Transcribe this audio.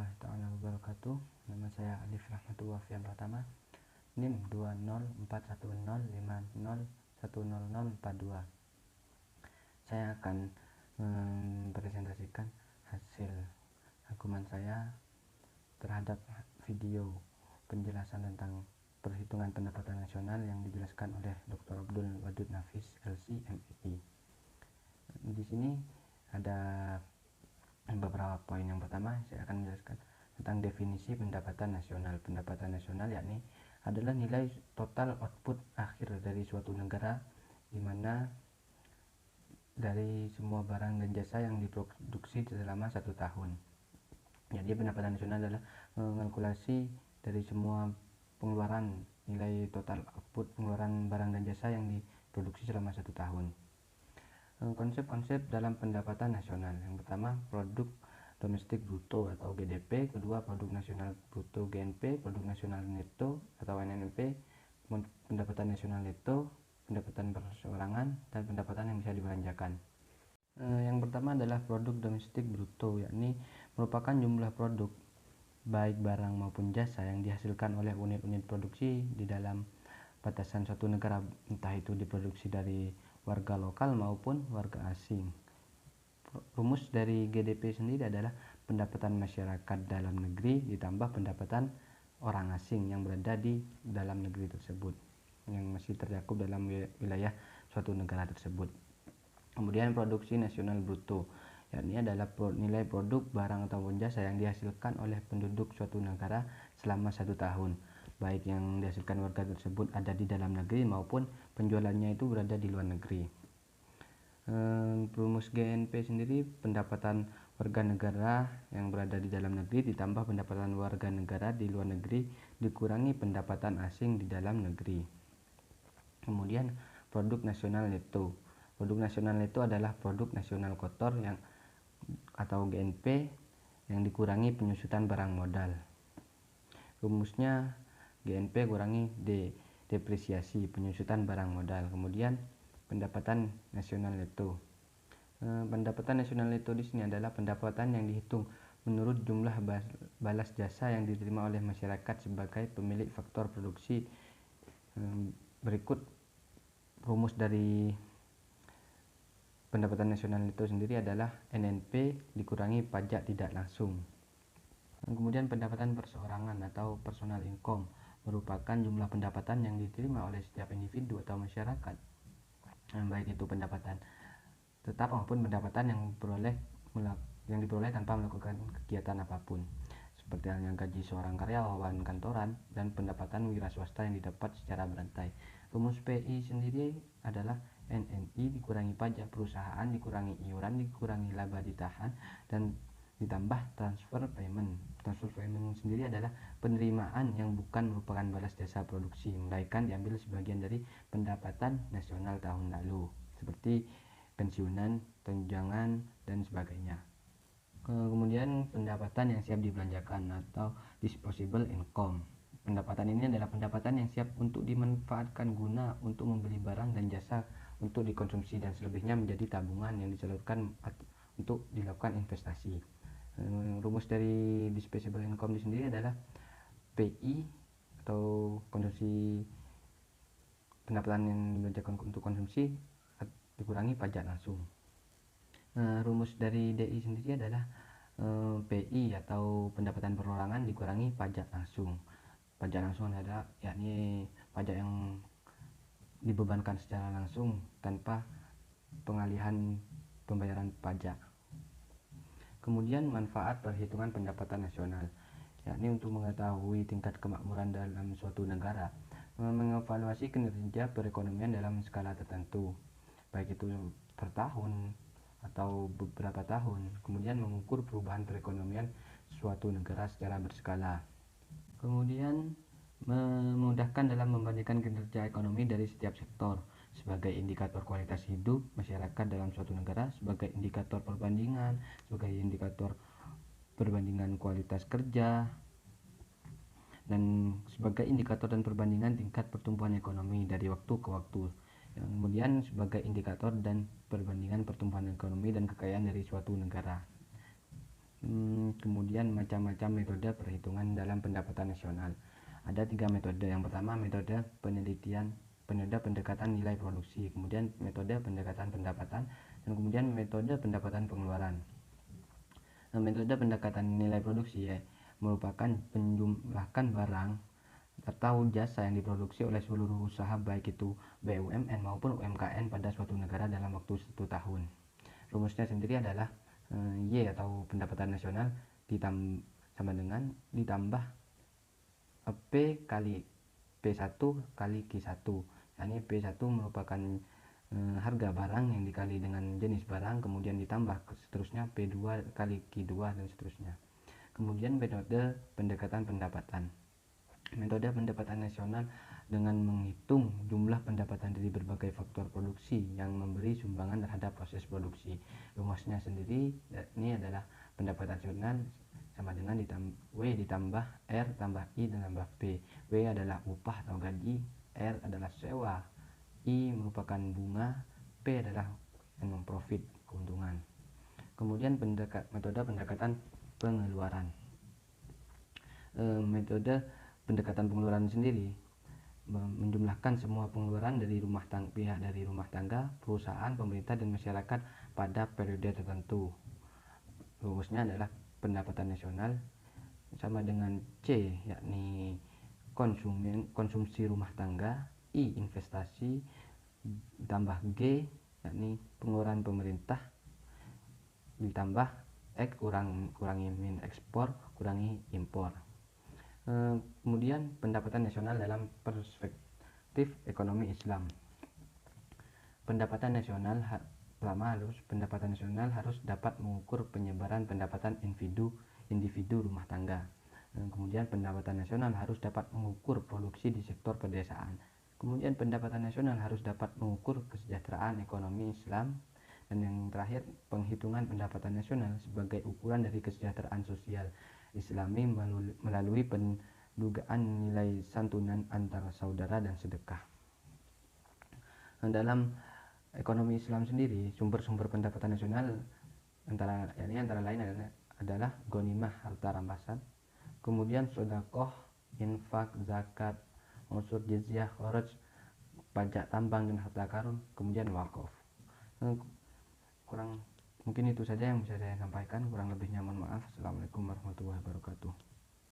warahmatullahi taala wabarakatuh. Nama saya Alif Rahmatullah Fian Pratama, NIM 2041050100042. Saya akan mempresentasikan hasil rangkuman saya terhadap video penjelasan tentang perhitungan pendapatan nasional yang dijelaskan oleh Dr. Abdul Wadud Nafis, LC, MEI. Di sini ada beberapa poin. Yang pertama, saya akan menjelaskan tentang definisi pendapatan nasional. Pendapatan nasional yakni adalah nilai total output akhir dari suatu negara, di mana dari semua barang dan jasa yang diproduksi selama 1 tahun. Jadi pendapatan nasional adalah mengalkulasi dari semua pengeluaran, nilai total output pengeluaran barang dan jasa yang diproduksi selama 1 tahun. Konsep-konsep dalam pendapatan nasional. Yang pertama, produk domestik bruto atau GDP. Kedua, produk nasional bruto GNP, produk nasional neto atau NNP, pendapatan nasional neto, pendapatan perseorangan, dan pendapatan yang bisa dibelanjakan. Yang pertama adalah produk domestik bruto, yakni merupakan jumlah produk baik barang maupun jasa yang dihasilkan oleh unit-unit produksi di dalam batasan suatu negara, entah itu diproduksi dari warga lokal maupun warga asing. Rumus dari GDP sendiri adalah pendapatan masyarakat dalam negeri ditambah pendapatan orang asing yang berada di dalam negeri tersebut, yang masih tercakup dalam wilayah suatu negara tersebut. Kemudian produksi nasional bruto, yakni adalah nilai produk barang ataupun jasa yang dihasilkan oleh penduduk suatu negara selama 1 tahun, baik yang dihasilkan warga tersebut ada di dalam negeri maupun penjualannya itu berada di luar negeri. Rumus GNP sendiri pendapatan warga negara yang berada di dalam negeri ditambah pendapatan warga negara di luar negeri dikurangi pendapatan asing di dalam negeri. Kemudian produk nasional neto. Produk nasional neto adalah produk nasional kotor yang atau GNP yang dikurangi penyusutan barang modal. Rumusnya GNP kurangi depresiasi penyusutan barang modal. Kemudian pendapatan nasional neto. Pendapatan nasional neto di sini adalah pendapatan yang dihitung menurut jumlah balas jasa yang diterima oleh masyarakat sebagai pemilik faktor produksi. Berikut rumus dari pendapatan nasional neto sendiri adalah NNP dikurangi pajak tidak langsung. Kemudian pendapatan perseorangan atau personal income merupakan jumlah pendapatan yang diterima oleh setiap individu atau masyarakat, baik itu pendapatan tetap maupun pendapatan yang diperoleh tanpa melakukan kegiatan apapun, seperti halnya gaji seorang karyawan kantoran dan pendapatan wira swasta yang didapat secara berantai. Rumus PI sendiri adalah NNI dikurangi pajak perusahaan dikurangi iuran dikurangi laba ditahan dan ditambah transfer payment. Transfer payment sendiri adalah penerimaan yang bukan merupakan balas jasa produksi, melainkan diambil sebagian dari pendapatan nasional tahun lalu, seperti pensiunan, tunjangan, dan sebagainya. Kemudian pendapatan yang siap dibelanjakan atau disposable income. Pendapatan ini adalah pendapatan yang siap untuk dimanfaatkan guna untuk membeli barang dan jasa untuk dikonsumsi dan selebihnya menjadi tabungan yang disalurkan untuk dilakukan investasi. Rumus dari disposable income sendiri adalah PI atau konsumsi, pendapatan yang dibelanjakan untuk konsumsi dikurangi pajak langsung. Rumus dari DI sendiri adalah PI atau pendapatan perorangan dikurangi pajak langsung. Pajak langsung adalah yakni pajak yang dibebankan secara langsung tanpa pengalihan pembayaran pajak. Kemudian manfaat perhitungan pendapatan nasional, yakni untuk mengetahui tingkat kemakmuran dalam suatu negara, mengevaluasi kinerja perekonomian dalam skala tertentu, baik itu per tahun atau beberapa tahun, kemudian mengukur perubahan perekonomian suatu negara secara berskala. Kemudian memudahkan dalam membandingkan kinerja ekonomi dari setiap sektor sebagai indikator kualitas hidup masyarakat dalam suatu negara, sebagai indikator perbandingan, sebagai indikator perbandingan kualitas kerja, dan sebagai indikator dan perbandingan tingkat pertumbuhan ekonomi dari waktu ke waktu. Kemudian sebagai indikator dan perbandingan pertumbuhan ekonomi dan kekayaan dari suatu negara. Kemudian macam-macam metode perhitungan dalam pendapatan nasional. Ada 3 metode. Yang pertama metode pendekatan nilai produksi, kemudian metode pendekatan pendapatan, dan kemudian metode pendapatan pengeluaran. Metode pendekatan nilai produksi merupakan penjumlahan barang atau jasa yang diproduksi oleh seluruh usaha baik itu BUMN maupun UMKM pada suatu negara dalam waktu 1 tahun. Rumusnya sendiri adalah Y atau pendapatan nasional sama dengan ditambah P kali P1 kali Q1, yakni P1 merupakan harga barang yang dikali dengan jenis barang, kemudian ditambah seterusnya P2 kali Q2 dan seterusnya. Kemudian metode pendekatan pendapatan. Metode pendapatan nasional dengan menghitung jumlah pendapatan dari berbagai faktor produksi yang memberi sumbangan terhadap proses produksi. Rumusnya sendiri ini adalah pendapatan nasional sama dengan W ditambah R tambah I tambah P. W adalah upah atau gaji, R adalah sewa, I merupakan bunga, P adalah profit, keuntungan. Kemudian metode pendekatan pengeluaran. Metode pendekatan pengeluaran sendiri menjumlahkan semua pengeluaran dari pihak dari rumah tangga, perusahaan, pemerintah, dan masyarakat pada periode tertentu. Rumusnya adalah pendapatan nasional sama dengan C, yakni konsumsi rumah tangga, I investasi, ditambah G yakni pengeluaran pemerintah, ditambah X kurangi ekspor, kurangi impor. Kemudian pendapatan nasional dalam perspektif ekonomi Islam. Pendapatan nasional harus dapat mengukur penyebaran pendapatan individu rumah tangga. Kemudian pendapatan nasional harus dapat mengukur produksi di sektor pedesaan. Kemudian pendapatan nasional harus dapat mengukur kesejahteraan ekonomi Islam. Dan yang terakhir, penghitungan pendapatan nasional sebagai ukuran dari kesejahteraan sosial Islami melalui pendugaan nilai santunan antara saudara dan sedekah. Dalam ekonomi Islam sendiri, sumber-sumber pendapatan nasional antara lain adalah ghanimah harta rampasan, kemudian sedekah, infak, zakat, unsur jizyah, kharaj, pajak tambang dan harta karun, kemudian wakaf. Mungkin itu saja yang bisa saya sampaikan, kurang lebihnya mohon maaf. Assalamualaikum warahmatullahi wabarakatuh.